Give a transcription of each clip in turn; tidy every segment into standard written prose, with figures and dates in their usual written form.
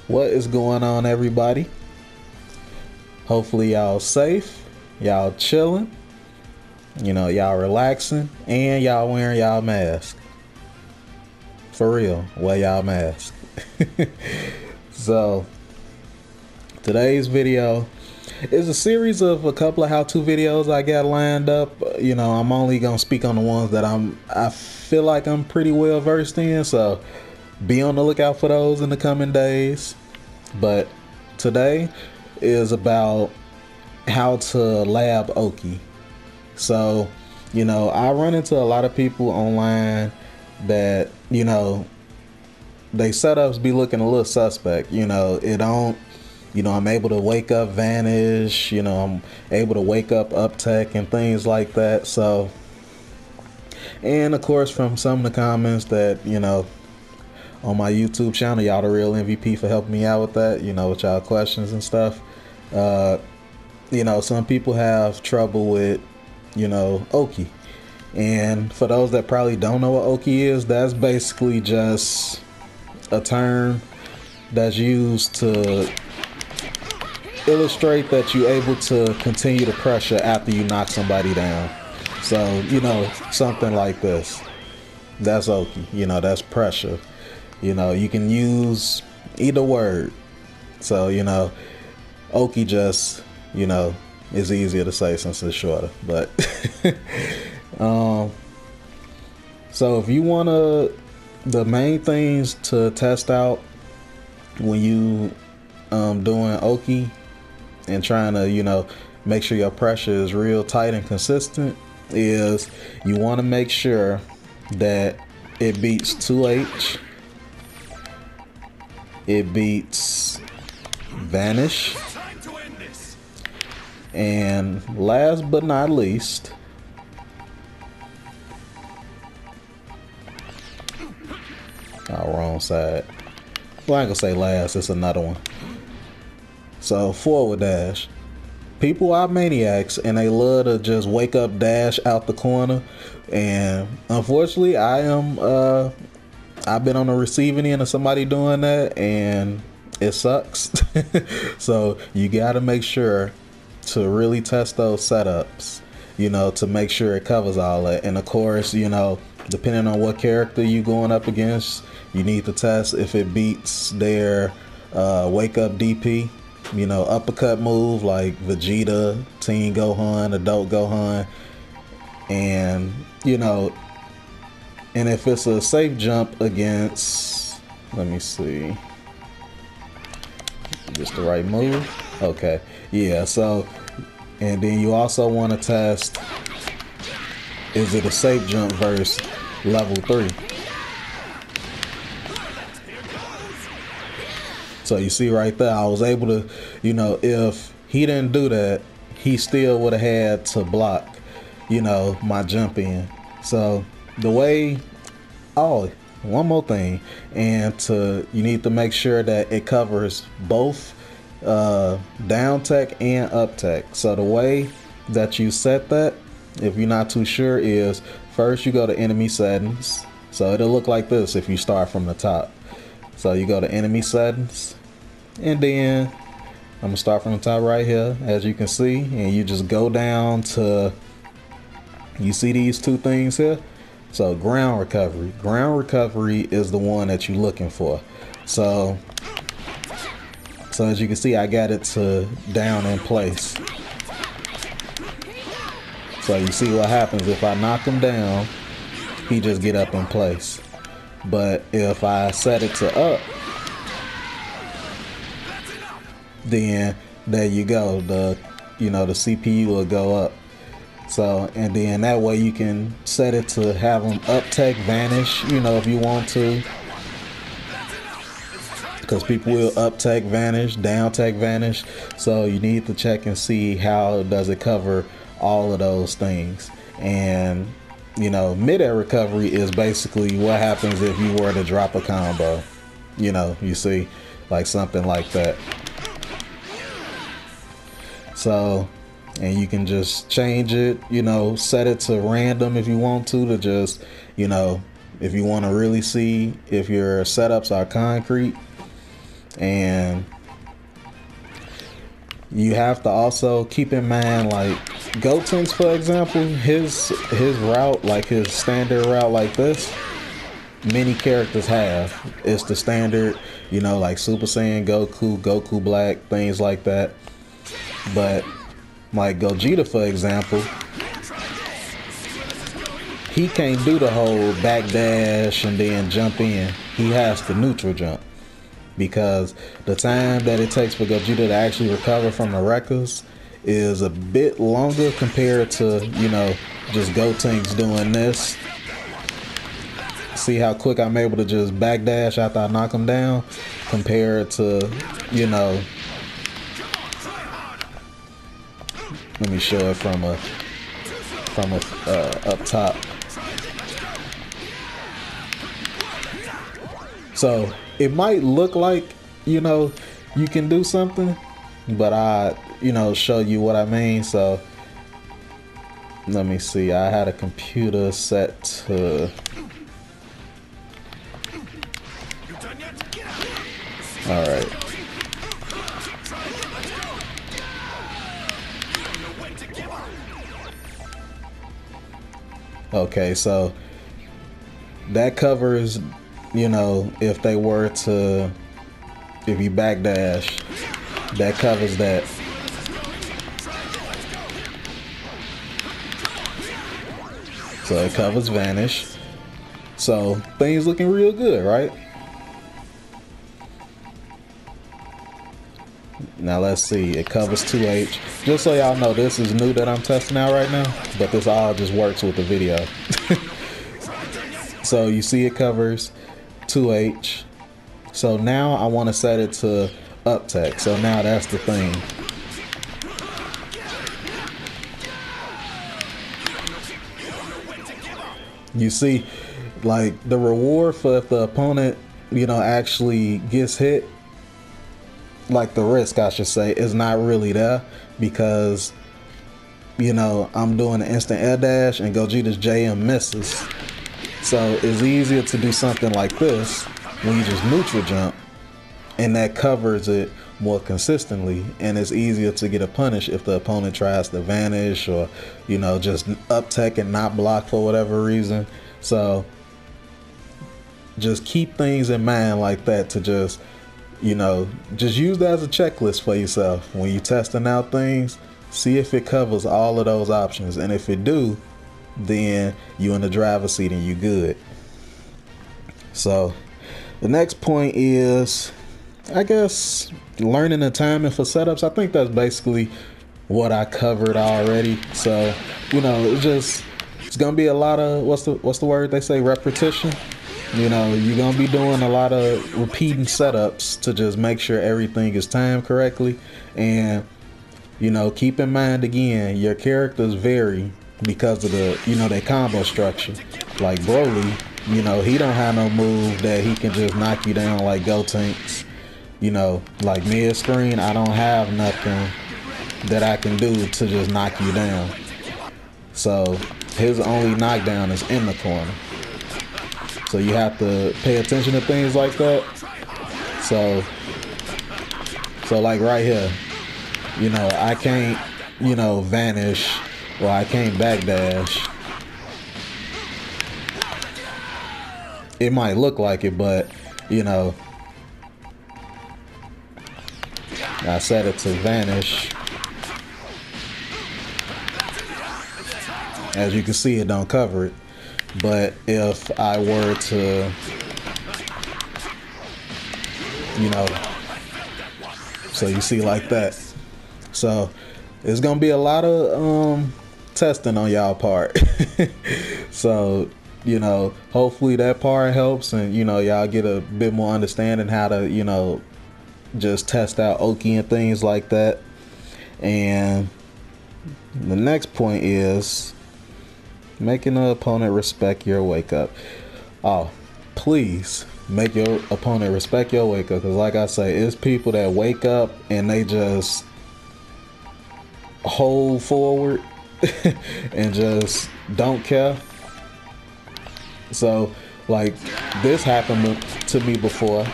What is going on, everybody? Hopefully y'all safe, y'all chilling, y'all relaxing, and y'all wearing y'all mask. For real, wear y'all mask. So today's video is a series of a couple of how-to videos I got lined up. I'm only gonna speak on the ones that I feel like I'm pretty well versed in, so be on the lookout for those in the coming days. But today is about how to lab Oki. So, I run into a lot of people online that, they setups be looking a little suspect. It don't, I'm able to wake up vanish, I'm able to wake up uptech and things like that. So, and of course, from some of the comments that, on my YouTube channel, y'all the real MVP for helping me out with that, with y'all questions and stuff. Some people have trouble with, Oki. And for those that probably don't know what Oki is, that's basically just a term that's used to illustrate that you're able to continue the pressure after you knock somebody down. So, something like this. That's Oki. That's pressure. You can use either word. So, Oki just, is easier to say since it's shorter. But so if you wanna, the main things to test out when you doing Oki and trying to, make sure your pressure is real tight and consistent, is you want to make sure that it beats 2H, it beats vanish, and last but not least, wrong side. Well, I ain't gonna say last, it's another one. So forward dash. People are maniacs and they love to just wake up dash out the corner. And unfortunately, I've been on the receiving end of somebody doing that, and it sucks. So you gotta make sure to really test those setups, to make sure it covers all that. And of course, depending on what character you going up against, you need to test if it beats their wake up DP, uppercut move like Vegeta, Teen Gohan, Adult Gohan, and and if it's a safe jump against, let me see, just the right move. Okay, yeah. So, and then you also want to test, is it a safe jump versus level 3? So you see right there, I was able to, if he didn't do that, he still would have had to block, my jump in. So the way, one more thing, and you need to make sure that it covers both down tech and up tech. So the way that you set that, if you're not too sure, is first you go to enemy settings. So it'll look like this if you start from the top. So you go to enemy settings, and then I'm gonna start from the top right here, as you can see, and you just go down to, you see these two things here. So ground recovery is the one that you're looking for. So as you can see, I got it to down in place. So you see what happens if I knock him down, he just get up in place. But if I set it to up, then there you go, the CPU will go up. So, and then that way you can set it to have them up tech vanish, if you want to, because people will up tech vanish, down tech vanish. So you need to check and see how does it cover all of those things. And mid-air recovery is basically what happens if you were to drop a combo, you see, like something like that. So, and you can just change it, set it to random if you want to just, if you want to really see if your setups are concrete. And you have to also keep in mind, like Gotenks, for example, his route, like his standard route like this, many characters have. It's the standard, you know, like Super Saiyan Goku, Goku Black, things like that. But like Gogeta, for example, he can't do the whole backdash and then jump in. He has to neutral jump, because the time that it takes for Gogeta to actually recover from the wreckers is a bit longer compared to, you know, just Gotenks doing this. See how quick I'm able to just backdash after I knock him down, compared to, you know, let me show it from a up top. So it might look like, you know, you can do something, but I, you know, show you what I mean. So let me see. I had a computer set to, all right. Okay, so that covers, you know, if they were to, if you backdash, that covers that. So it covers vanish. So things looking real good, right? Now let's see, it covers 2H. Just so y'all know, this is new that I'm testing out right now, but this all just works with the video. So you see it covers 2H. So now I want to set it to uptech. So now that's the thing. You see, like the reward for if the opponent, you know, actually gets hit, like the risk, I should say, is not really there, because, you know, I'm doing an instant air dash and Gogeta's JM misses. So it's easier to do something like this when you just neutral jump, and that covers it more consistently, and it's easier to get a punish if the opponent tries to vanish or, you know, just uptech and not block for whatever reason. So just keep things in mind like that, to just, you know, just use that as a checklist for yourself when you're testing out things. See if it covers all of those options, and if it do, then you in the driver's seat and you good. So the next point is, I guess, learning the timing for setups. I think that's basically what I covered already. So, you know, it's gonna be a lot of, what's the word they say, repetition. You know, you're gonna be doing a lot of repeating setups to just make sure everything is timed correctly. And, you know, keep in mind again, your characters vary because of the, you know, their combo structure. Like Broly, you know, he don't have no move that he can just knock you down like Gotenks. You know, like mid-screen, I don't have nothing that I can do to just knock you down. So his only knockdown is in the corner. So you have to pay attention to things like that. So like right here, you know, I can't, you know, vanish, or I can't backdash. It might look like it, but, you know, I set it to vanish. As you can see, it don't cover it. But if I were to, you know, so you see like that. So it's gonna be a lot of testing on y'all part. So, you know, hopefully that part helps, and, you know, y'all get a bit more understanding how to, you know, just test out Oki and things like that. And the next point is making the opponent respect your wake up. Oh, please make your opponent respect your wake up, because like I say, it's people that wake up and they just hold forward and just don't care. So like this happened to me before.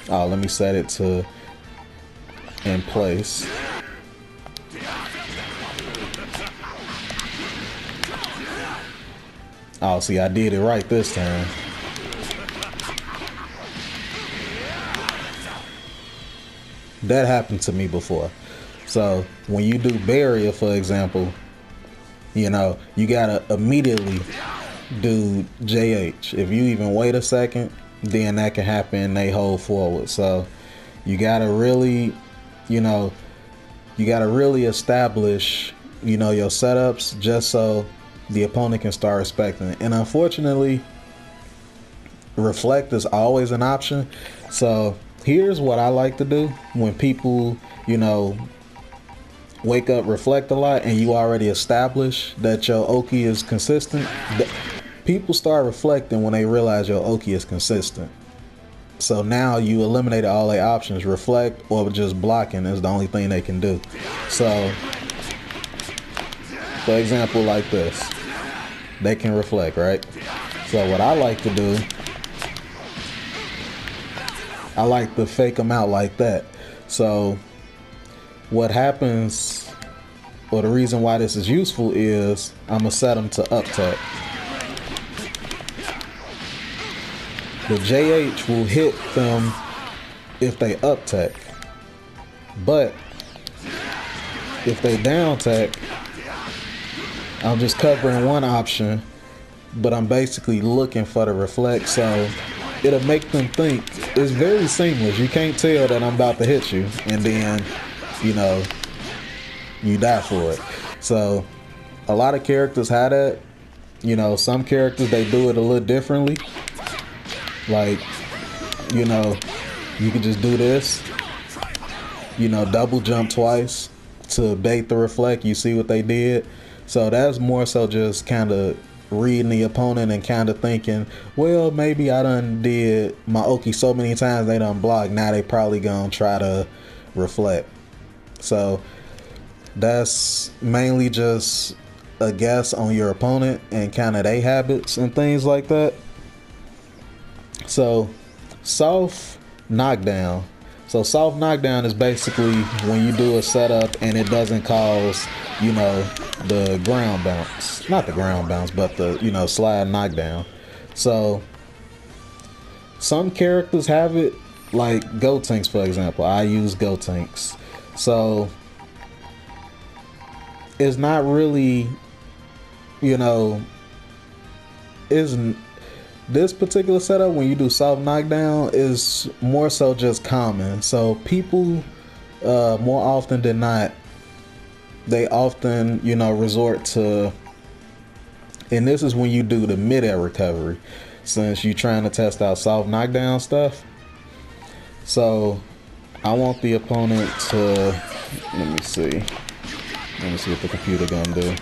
Oh, let me set it to in place. Oh, see, I did it right this time. That happened to me before. So when you do barrier, for example, you know, you gotta immediately do JH. If you even wait a second, then that can happen and they hold forward. So you gotta really, you know, you gotta really establish, you know, your setups just so the opponent can start respecting it. And unfortunately, reflect is always an option. So here's what I like to do when people, you know, wake up reflect a lot and you already establish that your Oki is consistent. People start reflecting when they realize your Oki is consistent. So now you eliminated all their options. Reflect or just blocking is the only thing they can do. So for example, like this, they can reflect, right? So what I like to do, I like to fake them out like that. So what happens, or the reason why this is useful is I'm gonna set them to up tech. The JH will hit them if they up tech, but if they down tech, I'm just covering one option, but I'm basically looking for the reflect. So it'll make them think. It's very seamless. You can't tell that I'm about to hit you and then, you know, you die for it. So a lot of characters have that. You know, some characters, they do it a little differently. Like, you know, you can just do this, you know, double jump twice to bait the reflect. You see what they did? So that's more so just kind of reading the opponent and kind of thinking, well, maybe I done did my Oki so many times they done block. Now they probably gonna try to reflect. So that's mainly just a guess on your opponent and kind of their habits and things like that. So soft knockdown. So soft knockdown is basically when you do a setup and it doesn't cause, you know, the ground bounce. Not the ground bounce, but the, you know, slide knockdown. So some characters have it, like Gotenks, for example. I use Gotenks. So it's not really, you know, isn't this particular setup when you do soft knockdown is more so just common. So people more often than not, they often, you know, resort to, and this is when you do the mid-air recovery, since you're trying to test out soft knockdown stuff. So I want the opponent to, let me see what the computer gonna do.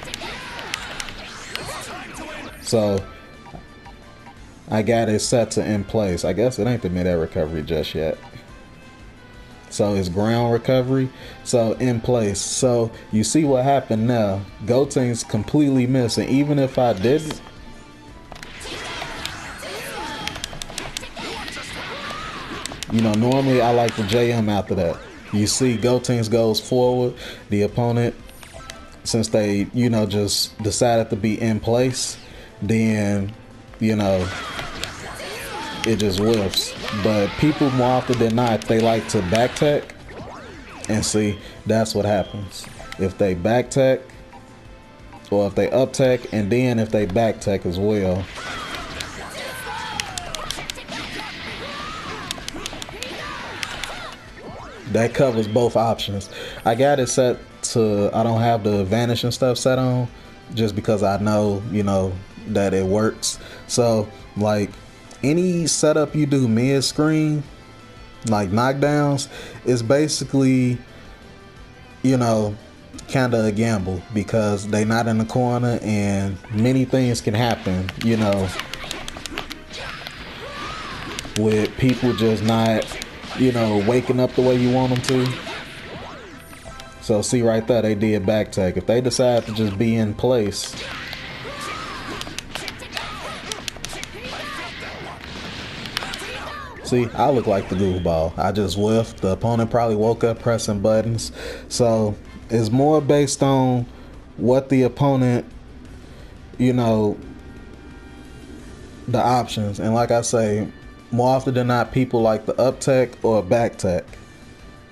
So I got it set to in place. I guess it ain't the mid-air recovery just yet. So it's ground recovery. So in place. So you see what happened now. Gotenks completely missing. Even if I didn't. You know, normally I like to JM after that. You see Gotenks goes forward. The opponent, since they, you know, just decided to be in place, then, you know, it just whiffs. But people more often than not, they like to back tech, and see, that's what happens. If they back tech, or if they up tech, and then if they back tech as well, that covers both options. I got it set to, I don't have the vanish and stuff set on, just because I know, you know, that it works. So like any setup you do mid-screen, like knockdowns, is basically, you know, kind of a gamble, because they not in the corner and many things can happen, you know, with people just not, you know, waking up the way you want them to. So see right there, they did back tech. If they decide to just be in place, See, I look like the goofball. I just whiffed. The opponent probably woke up pressing buttons. So it's more based on what the opponent, you know, the options. And like I say, more often than not, people like the up tech or back tech.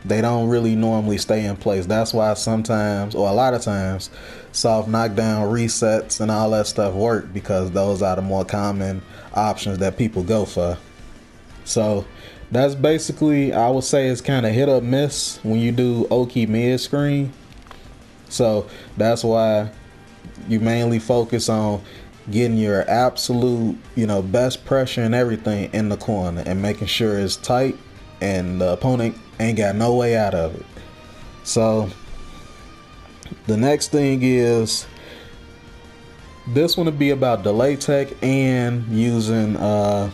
They don't really normally stay in place. That's why sometimes, or a lot of times, soft knockdown resets and all that stuff work, because those are the more common options that people go for. So that's basically, I would say, it's kind of hit or miss when you do Oki mid screen. So that's why you mainly focus on getting your absolute, you know, best pressure and everything in the corner and making sure it's tight and the opponent ain't got no way out of it. So the next thing is, this one to be about delay tech and using an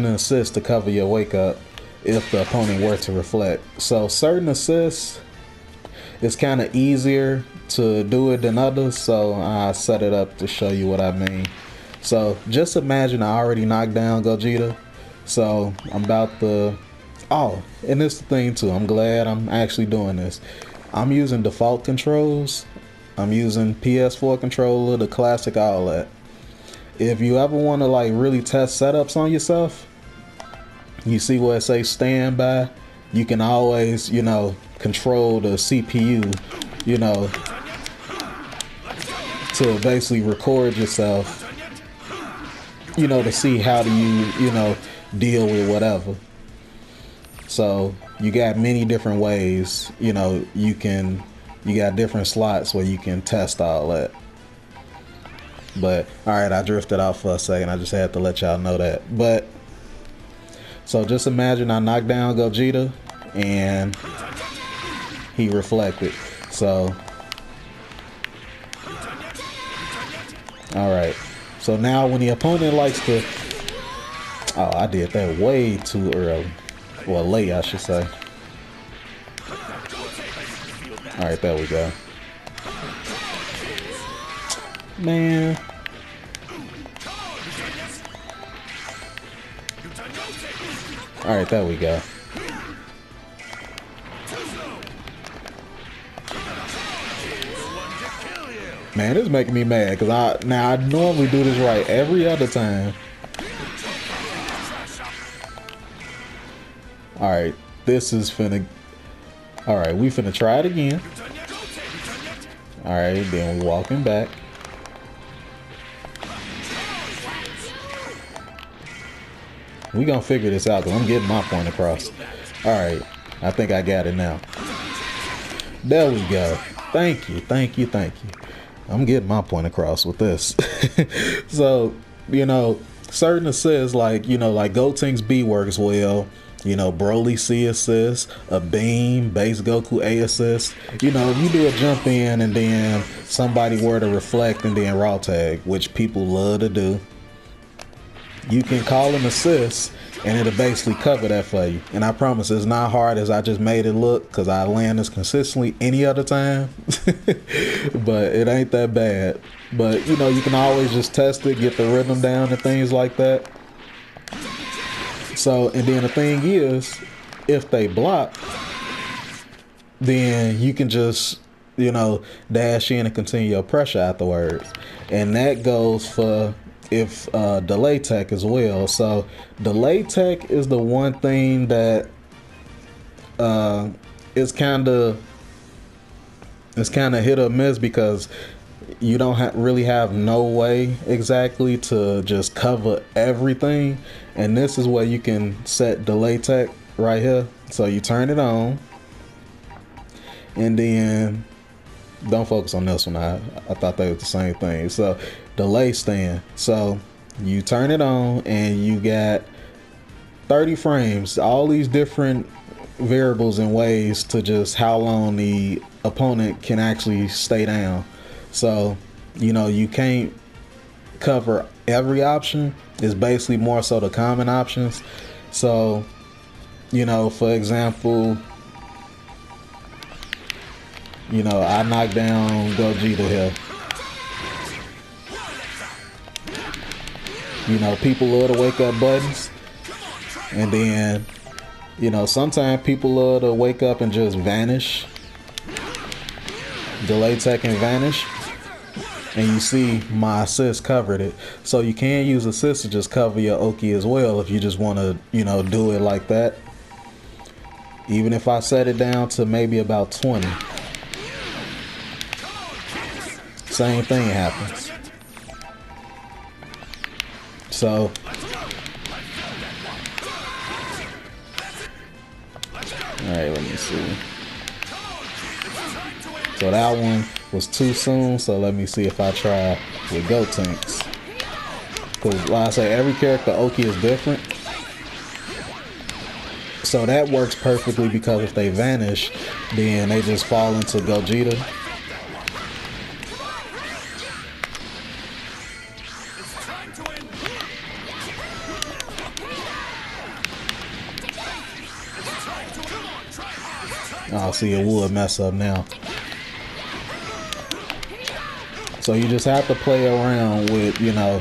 assist to cover your wake up if the opponent were to reflect. So certain assists, it's kind of easier to do it than others, so I set it up to show you what I mean. So just imagine I already knocked down Gogeta, so I'm about to, oh, and this is the thing too, I'm glad I'm actually doing this. I'm using default controls. I'm using PS4 controller, the classic, all that. If you ever want to like really test setups on yourself, you see where it says standby, you can always, you know, control the CPU, you know, to basically record yourself, you know, to see how do you know, deal with whatever. So you got many different ways, you know, you got different slots where you can test all that. But all right, I drifted off for a second. I just had to let y'all know that. But so just imagine I knocked down Gogeta and he reflected. So all right, so now when the opponent likes to, oh, I did that way too early, well, late I should say. All right, there we go. Man. All right, there we go. Man, this is making me mad because I normally do this right every other time. All right, this is finna. All right, we finna try it again. All right, then we walking back. We gonna figure this out because I'm getting my point across. All right, I think I got it now. There we go. Thank you, thank you, thank you. I'm getting my point across with this. So, you know, certain assists like, you know, like Gotenks B works well. You know, Broly C assist, a beam, base Goku A assist. You know, if you do a jump in and then somebody were to reflect and then raw tag, which people love to do, you can call an assist and it'll basically cover that for you. And I promise it's not hard as I just made it look, because I land this consistently any other time. But it ain't that bad. But, you know, you can always just test it, get the rhythm down and things like that. So, and then the thing is, if they block, then you can just, you know, dash in and continue your pressure afterwards. And that goes for if delay tech as well. So delay tech is the one thing that is kind of hit or miss, because you don't really have no way exactly to just cover everything. And this is where you can set delay tech right here. So you turn it on and then don't focus on this one. I thought they were the same thing. So delay stand. So you turn it on and you got 30 frames, all these different variables and ways to just how long the opponent can actually stay down. So, you know, you can't cover every option. It's basically more so the common options. So, you know, for example, you know, I knocked down Gogeta here. You know, people love to wake up buttons. And then, you know, sometimes people love to wake up and just vanish. Delay tech and vanish. And you see my assist covered it. So you can use assist to just cover your Oki as well if you just want to, you know, do it like that. Even if I set it down to maybe about 20. Same thing happens. So alright, let me see. So that one was too soon, so let me see if I try with Gotenks. Because like I say, every character Oki is different. So that works perfectly because if they vanish, then they just fall into Gogeta. I'll see it would mess up now. So you just have to play around with, you know,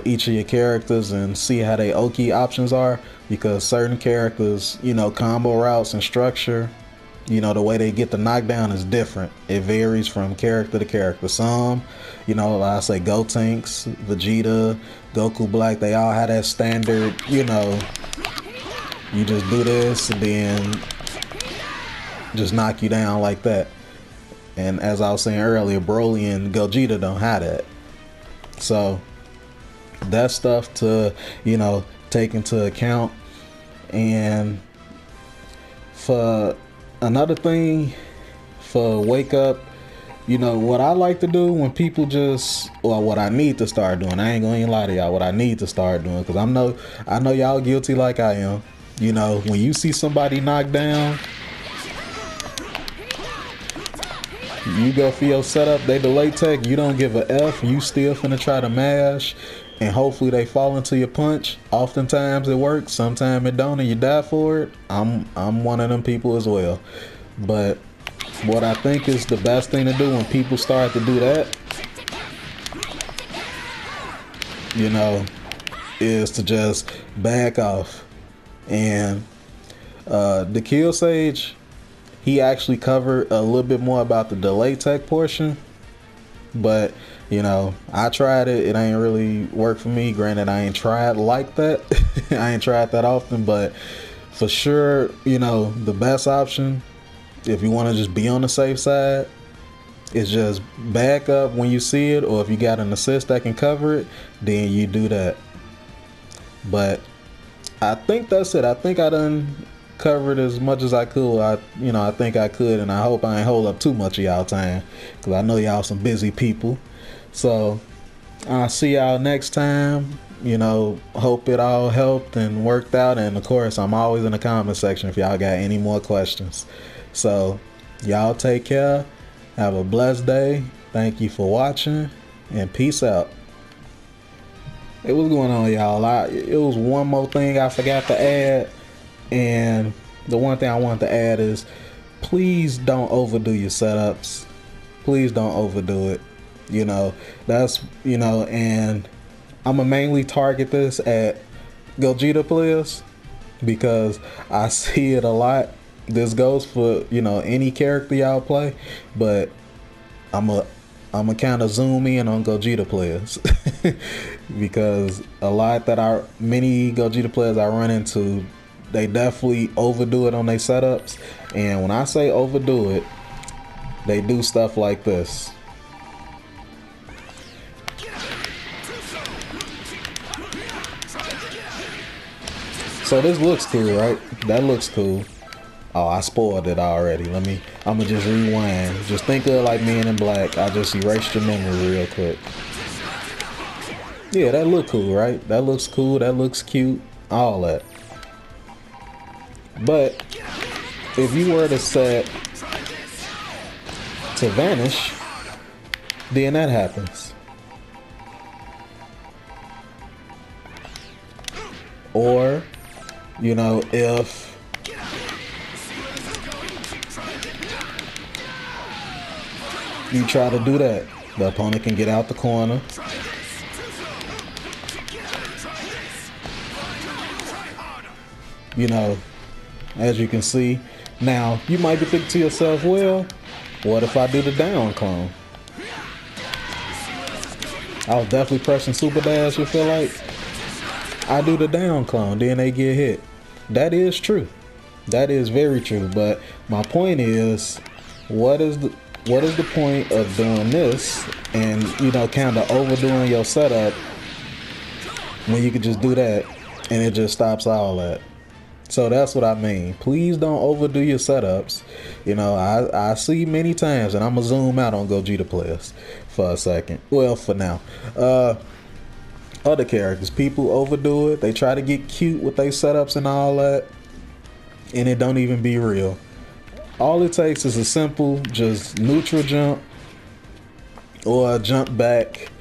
each of your characters and see how they Oki options are, because certain characters, you know, combo routes and structure, you know, the way they get the knockdown is different. It varies from character to character. Some, you know, like I say, Gotenks, Vegeta, Goku Black, they all have that standard, you know, you just do this and then just knock you down like that. And as I was saying earlier, Broly and Gogeta don't have that. So that's stuff to, you know, take into account. And for another thing, for wake up, you know, what I like to do when people just, or what I need to start doing, I ain't gonna even lie to y'all, what I need to start doing, because I know y'all guilty like I am. You know, when you see somebody knocked down, you go for your setup, they delay tech, you don't give a F, you still finna try to mash, and hopefully they fall into your punch. Oftentimes it works, sometimes it don't, and you die for it. I'm one of them people as well. But what I think is the best thing to do when people start to do that, you know, is to just back off. And the Kill Sage, he actually covered a little bit more about the delay tech portion, but you know, I tried it, it ain't really worked for me. Granted, I ain't tried like that. I ain't tried that often, but for sure, you know, the best option, if you want to just be on the safe side, is just back up when you see it, or if you got an assist that can cover it, then you do that. But I think that's it. I think I done covered as much as I could. I think I could, and I hope I ain't hold up too much of y'all time, because I know y'all some busy people. So I'll see y'all next time. You know, hope it all helped and worked out, and of course I'm always in the comment section if y'all got any more questions. So y'all take care, have a blessed day, thank you for watching, and peace out. Hey, what's going on, y'all? It was one more thing I forgot to add, and the one thing I wanted to add is, please don't overdo your setups. Please don't overdo it. You know, that's, you know, and I'm gonna mainly target this at Gogeta players, because I see it a lot. This goes for, you know, any character y'all play, but I'm a kind of zoom in on Gogeta players because many Gogeta players I run into, they definitely overdo it on their setups. And when I say overdo it, they do stuff like this. So this looks cool, right? That looks cool. Oh, I spoiled it already. I'ma just rewind. Just think of like Men in Black. I just erased your memory real quick. Yeah, that look cool, right? That looks cool, that looks cute, all that. But if you were to set to vanish, then that happens. Or, you know, if you try to do that, the opponent can get out the corner. you know, as you can see. Now, you might be thinking to yourself, well, what if I do the down clone? I was definitely pressing super dash, you feel like? I do the down clone, then they get hit. That is true. That is very true. But my point is, what is the point of doing this and, you know, kind of overdoing your setup when you could just do that and it just stops all that? So that's what I mean. Please don't overdo your setups. You know, I see many times, and I'm going to zoom out on Gogeta players for a second. Well, for now. Other characters, people overdo it. They try to get cute with their setups and all that, and it don't even be real. All it takes is a simple, just neutral jump or a jump back.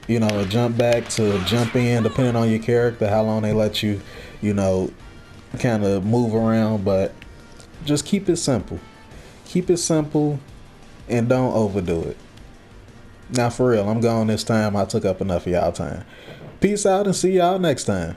You know, a jump back to jump in, depending on your character, how long they let you, you know, kind of move around. But just keep it simple. Keep it simple and don't overdo it. Now, for real, I'm gone this time. I took up enough of y'all time. Peace out and see y'all next time.